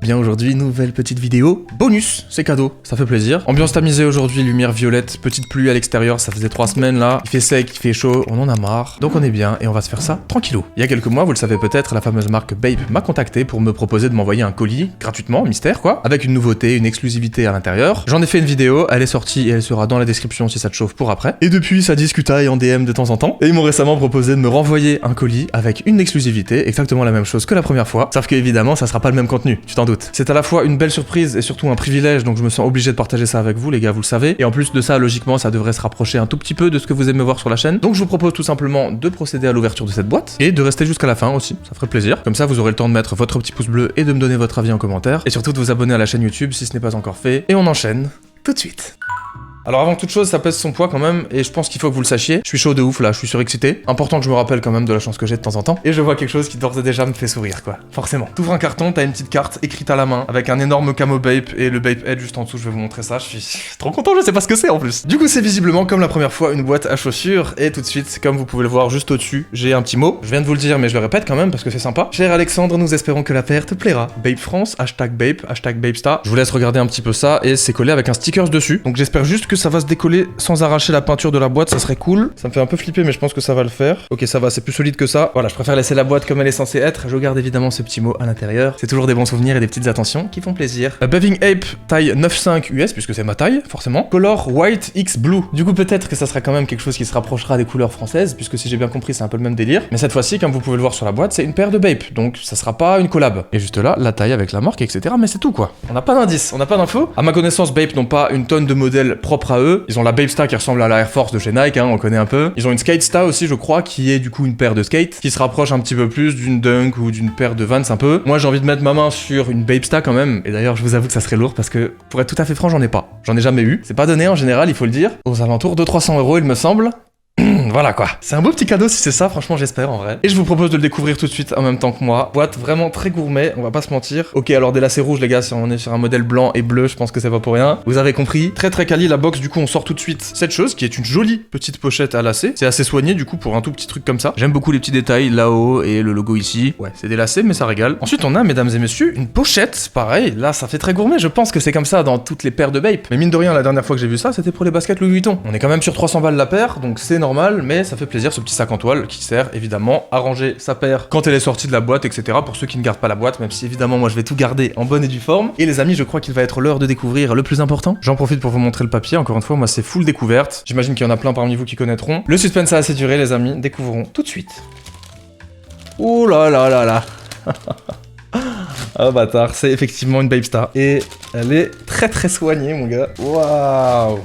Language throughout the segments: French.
Bien aujourd'hui, nouvelle petite vidéo. Bonus, c'est cadeau, ça fait plaisir. Ambiance tamisée aujourd'hui, lumière violette, petite pluie à l'extérieur, ça faisait 3 semaines là. Il fait sec, il fait chaud, on en a marre. Donc on est bien et on va se faire ça tranquillou. Il y a quelques mois, vous le savez peut-être, la fameuse marque Bape m'a contacté pour me proposer de m'envoyer un colis, gratuitement, mystère quoi, avec une nouveauté, une exclusivité à l'intérieur. J'en ai fait une vidéo, elle est sortie et elle sera dans la description si ça te chauffe pour après. Et depuis, ça discutaille en DM de temps en temps. Et ils m'ont récemment proposé de me renvoyer un colis avec une exclusivité, exactement la même chose que la première fois. Sauf que évidemment, ça sera pas le même contenu, tu t'en doutes. C'est à la fois une belle surprise et surtout un privilège, donc je me sens obligé de partager ça avec vous les gars, vous le savez. Et en plus de ça, logiquement, ça devrait se rapprocher un tout petit peu de ce que vous aimez voir sur la chaîne. Donc je vous propose tout simplement de procéder à l'ouverture de cette boîte et de rester jusqu'à la fin aussi, ça ferait plaisir. Comme ça, vous aurez le temps de mettre votre petit pouce bleu et de me donner votre avis en commentaire. Et surtout de vous abonner à la chaîne YouTube si ce n'est pas encore fait. Et on enchaîne tout de suite. Alors avant toute chose, ça pèse son poids quand même, et je pense qu'il faut que vous le sachiez. Je suis chaud de ouf là, je suis surexcité. Important que je me rappelle quand même de la chance que j'ai de temps en temps. Et je vois quelque chose qui d'ores et déjà me fait sourire quoi, forcément. T'ouvres un carton, t'as une petite carte écrite à la main, avec un énorme camo Bape et le Bape Head juste en dessous, je vais vous montrer ça, je suis trop content, je sais pas ce que c'est en plus. Du coup c'est visiblement comme la première fois une boîte à chaussures, et tout de suite, comme vous pouvez le voir juste au-dessus, j'ai un petit mot. Je viens de vous le dire mais je le répète quand même parce que c'est sympa. Cher Alexandre, nous espérons que la paire te plaira. Bape France, #Bape, #Bapestar. Je vous laisse regarder un petit peu ça, et c'est collé avec un sticker dessus. Donc j'espère juste que ça va se décoller sans arracher la peinture de la boîte, ça serait cool. Ça me fait un peu flipper mais je pense que ça va le faire. Ok, ça va, c'est plus solide que ça. Voilà, je préfère laisser la boîte comme elle est censée être. Je garde évidemment ce petit mot à l'intérieur. C'est toujours des bons souvenirs et des petites attentions qui font plaisir. Bathing Ape taille 9.5 US puisque c'est ma taille, forcément. Color White X Blue. Du coup peut-être que ça sera quand même quelque chose qui se rapprochera des couleurs françaises puisque si j'ai bien compris c'est un peu le même délire. Mais cette fois-ci, comme vous pouvez le voir sur la boîte, c'est une paire de Bape. Donc ça sera pas une collab. Et juste là, la taille avec la marque, etc. Mais c'est tout quoi. On n'a pas d'indice, on n'a pas d'infos. À ma connaissance, Bape n'ont pas une tonne de modèles propres à eux. Ils ont la Bapestar qui ressemble à la Air Force de chez Nike, hein, on connaît un peu. Ils ont une Skatestar aussi, je crois, qui est du coup une paire de skate, qui se rapproche un petit peu plus d'une Dunk ou d'une paire de Vans un peu. Moi, j'ai envie de mettre ma main sur une Bapestar quand même, et d'ailleurs, je vous avoue que ça serait lourd parce que, pour être tout à fait franc, j'en ai pas. J'en ai jamais eu. C'est pas donné en général, il faut le dire. Aux alentours de 300 €, il me semble. Voilà quoi. C'est un beau petit cadeau si c'est ça, franchement j'espère en vrai. Et je vous propose de le découvrir tout de suite en même temps que moi. Boîte vraiment très gourmet, on va pas se mentir. Ok, alors des lacets rouges les gars, si on est sur un modèle blanc et bleu, je pense que c'est pas pour rien. Vous avez compris. Très très quali la box, du coup on sort tout de suite cette chose qui est une jolie petite pochette à lacets. C'est assez soigné du coup pour un tout petit truc comme ça. J'aime beaucoup les petits détails là-haut et le logo ici. Ouais, c'est des lacets mais ça régale. Ensuite on a, mesdames et messieurs, une pochette. Pareil, là ça fait très gourmet, je pense que c'est comme ça dans toutes les paires de Bape. Mais mine de rien, la dernière fois que j'ai vu ça, c'était pour les baskets Louis Vuitton. On est quand même sur 300 balles la paire, donc c'est normal, mais ça fait plaisir ce petit sac en toile qui sert évidemment à ranger sa paire quand elle est sortie de la boîte, etc. Pour ceux qui ne gardent pas la boîte, même si évidemment moi je vais tout garder en bonne et due forme. Et les amis, je crois qu'il va être l'heure de découvrir le plus important. J'en profite pour vous montrer le papier, encore une fois, moi c'est full découverte. J'imagine qu'il y en a plein parmi vous qui connaîtront. Le suspense a assez duré les amis, découvrons tout de suite. Ouh là là là là. Ah bâtard, c'est effectivement une Bapestar. Et elle est très très soignée mon gars. Waouh.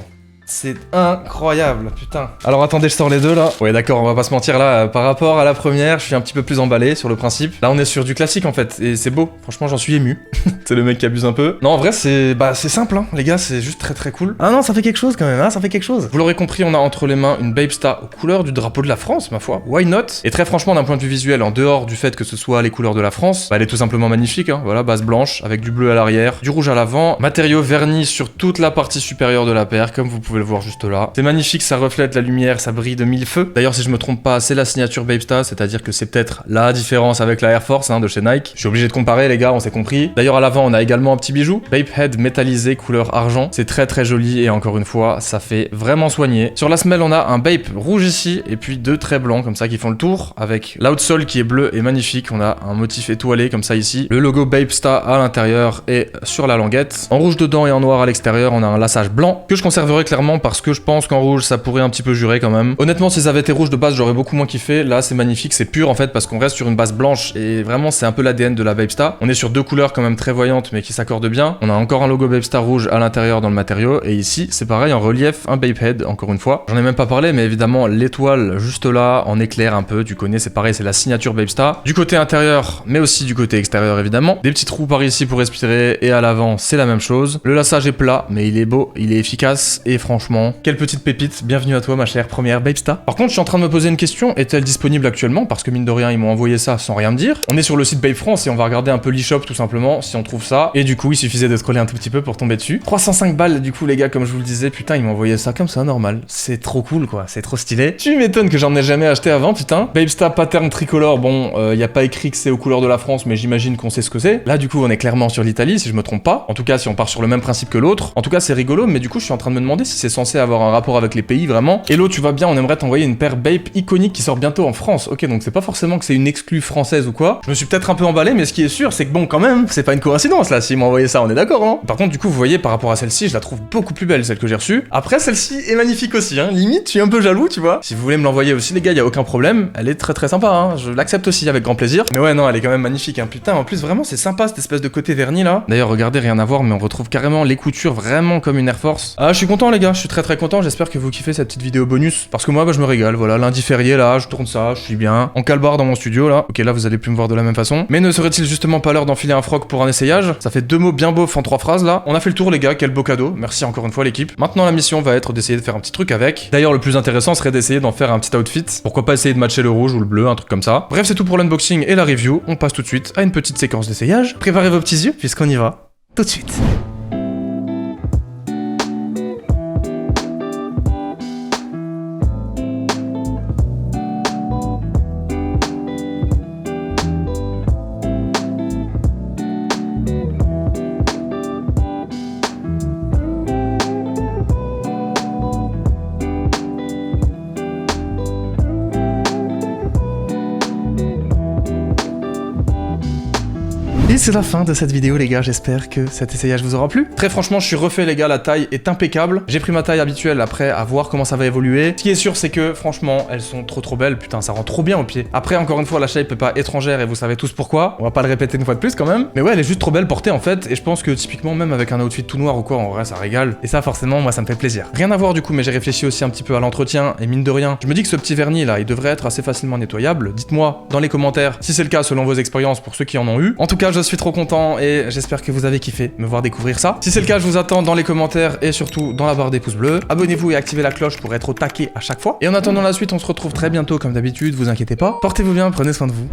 C'est incroyable, putain. Alors attendez, je sors les deux là. Ouais d'accord, on va pas se mentir là, par rapport à la première, je suis un petit peu plus emballé sur le principe. Là on est sur du classique en fait, et c'est beau. Franchement j'en suis ému. C'est le mec qui abuse un peu. Non en vrai c'est simple hein, les gars, c'est juste très très cool. Ah non, ça fait quelque chose quand même, hein, ça fait quelque chose. Vous l'aurez compris, on a entre les mains une Bapestar aux couleurs du drapeau de la France, ma foi. Why not? Et très franchement d'un point de vue visuel, en dehors du fait que ce soit les couleurs de la France, elle est tout simplement magnifique, hein. Voilà, base blanche, avec du bleu à l'arrière, du rouge à l'avant, matériaux vernis sur toute la partie supérieure de la paire, comme vous pouvez le voir juste là. C'est magnifique, ça reflète la lumière, ça brille de mille feux. D'ailleurs, si je me trompe pas, c'est la signature Bapestar, c'est-à-dire que c'est peut-être la différence avec la Air Force hein, de chez Nike. Je suis obligé de comparer les gars, on s'est compris. D'ailleurs, à l'avant, on a également un petit bijou, Bape Head métallisé couleur argent. C'est très très joli et encore une fois, ça fait vraiment soigner. Sur la semelle, on a un Bape rouge ici et puis deux traits blancs comme ça qui font le tour avec l'outsole qui est bleu et magnifique. On a un motif étoilé comme ça ici. Le logo Bapestar à l'intérieur et sur la languette. En rouge dedans et en noir à l'extérieur, on a un laçage blanc que je conserverai clairement parce que je pense qu'en rouge ça pourrait un petit peu jurer quand même. Honnêtement, si ça avait été rouge de base, j'aurais beaucoup moins kiffé. Là, c'est magnifique, c'est pur en fait parce qu'on reste sur une base blanche et vraiment c'est un peu l'ADN de la Bapestar. On est sur deux couleurs quand même très voyantes mais qui s'accordent bien. On a encore un logo Bapestar rouge à l'intérieur dans le matériau et ici c'est pareil en relief, un Bape Head encore une fois. J'en ai même pas parlé mais évidemment l'étoile juste là en éclair un peu, tu connais, c'est pareil, c'est la signature Bapestar. Du côté intérieur mais aussi du côté extérieur évidemment. Des petits trous par ici pour respirer et à l'avant c'est la même chose. Le laçage est plat mais il est beau, il est efficace et franchement franchement. Quelle petite pépite, bienvenue à toi ma chère première Babesta. Par contre, je suis en train de me poser une question, est-elle disponible actuellement? Parce que mine de rien, ils m'ont envoyé ça sans rien me dire. On est sur le site Babe France et on va regarder un peu l'e-shop tout simplement, si on trouve ça. Et du coup, il suffisait de scroller un tout petit peu pour tomber dessus. 305 balles du coup les gars, comme je vous le disais, putain, ils m'ont envoyé ça comme ça, normal. C'est trop cool quoi, c'est trop stylé. Tu m'étonnes que j'en ai jamais acheté avant, putain. Babesta pattern tricolore, bon, y a pas écrit que c'est aux couleurs de la France, mais j'imagine qu'on sait ce que c'est. Là du coup, on est clairement sur l'Italie, si je me trompe pas. En tout cas, si on part sur le même principe que l'autre. En tout cas, c'est rigolo, mais du coup, je suis en train de me demander si c'est censé avoir un rapport avec les pays vraiment. Hello, tu vas bien, on aimerait t'envoyer une paire Babe iconique qui sort bientôt en France. Ok, donc c'est pas forcément que c'est une exclue française ou quoi. Je me suis peut-être un peu emballé, mais ce qui est sûr, c'est que bon, quand même, c'est pas une coïncidence là, s'ils m'ont envoyé ça, on est d'accord, hein. Par contre, du coup, vous voyez, par rapport à celle-ci, je la trouve beaucoup plus belle, celle que j'ai reçue. Après, celle-ci est magnifique aussi, hein. Limite, je suis un peu jaloux, tu vois. Si vous voulez me l'envoyer aussi, les gars, y a aucun problème. Elle est très très sympa, hein. Je l'accepte aussi avec grand plaisir. Mais ouais, non, elle est quand même magnifique, hein. Putain, en plus, vraiment, c'est sympa cette espèce de côté vernis là. D'ailleurs, regardez, rien à voir, mais on retrouve carrément les coutures vraiment comme une Air Force. Ah, je suis content, les gars, je suis très très content. J'espère que vous kiffez cette petite vidéo bonus. Parce que moi, bah, je me régale. Voilà, lundi férié là, je tourne ça, je suis bien. En calbar dans mon studio là. Ok, là, vous allez plus me voir de la même façon. Mais ne serait-il justement pas l'heure d'enfiler un froc pour un essayage? Ça fait 2 mots bien beaufs en 3 phrases là. On a fait le tour, les gars, quel beau cadeau. Merci encore une fois, l'équipe. Maintenant, la mission va être d'essayer de faire un petit truc avec. D'ailleurs, le plus intéressant serait d'essayer d'en faire un petit outfit. Pourquoi pas essayer de matcher le rouge ou le bleu, un truc comme ça. Bref, c'est tout pour l'unboxing et la review. On passe tout de suite à une petite séquence d'essayage. Préparez vos petits yeux, puisqu'on y va tout de suite. Et c'est la fin de cette vidéo les gars, j'espère que cet essayage vous aura plu. Très franchement, je suis refait les gars, la taille est impeccable. J'ai pris ma taille habituelle après à voir comment ça va évoluer. Ce qui est sûr, c'est que franchement, elles sont trop belles, putain, ça rend trop bien au pied. Après, encore une fois, la shape est pas étrangère et vous savez tous pourquoi. On va pas le répéter une fois de plus quand même. Mais ouais, elle est juste trop belle portée en fait, et je pense que typiquement, même avec un outfit tout noir ou quoi, en vrai, ça régale. Et ça, forcément, moi, ça me fait plaisir. Rien à voir du coup, mais j'ai réfléchi aussi un petit peu à l'entretien, et mine de rien, je me dis que ce petit vernis là, il devrait être assez facilement nettoyable. Dites-moi dans les commentaires si c'est le cas selon vos expériences pour ceux qui en ont eu. En tout cas, je suis trop content et j'espère que vous avez kiffé me voir découvrir ça. Si c'est le cas, je vous attends dans les commentaires et surtout dans la barre des pouces bleus. Abonnez-vous et activez la cloche pour être au taquet à chaque fois. Et en attendant la suite, on se retrouve très bientôt comme d'habitude, vous inquiétez pas. Portez-vous bien, prenez soin de vous.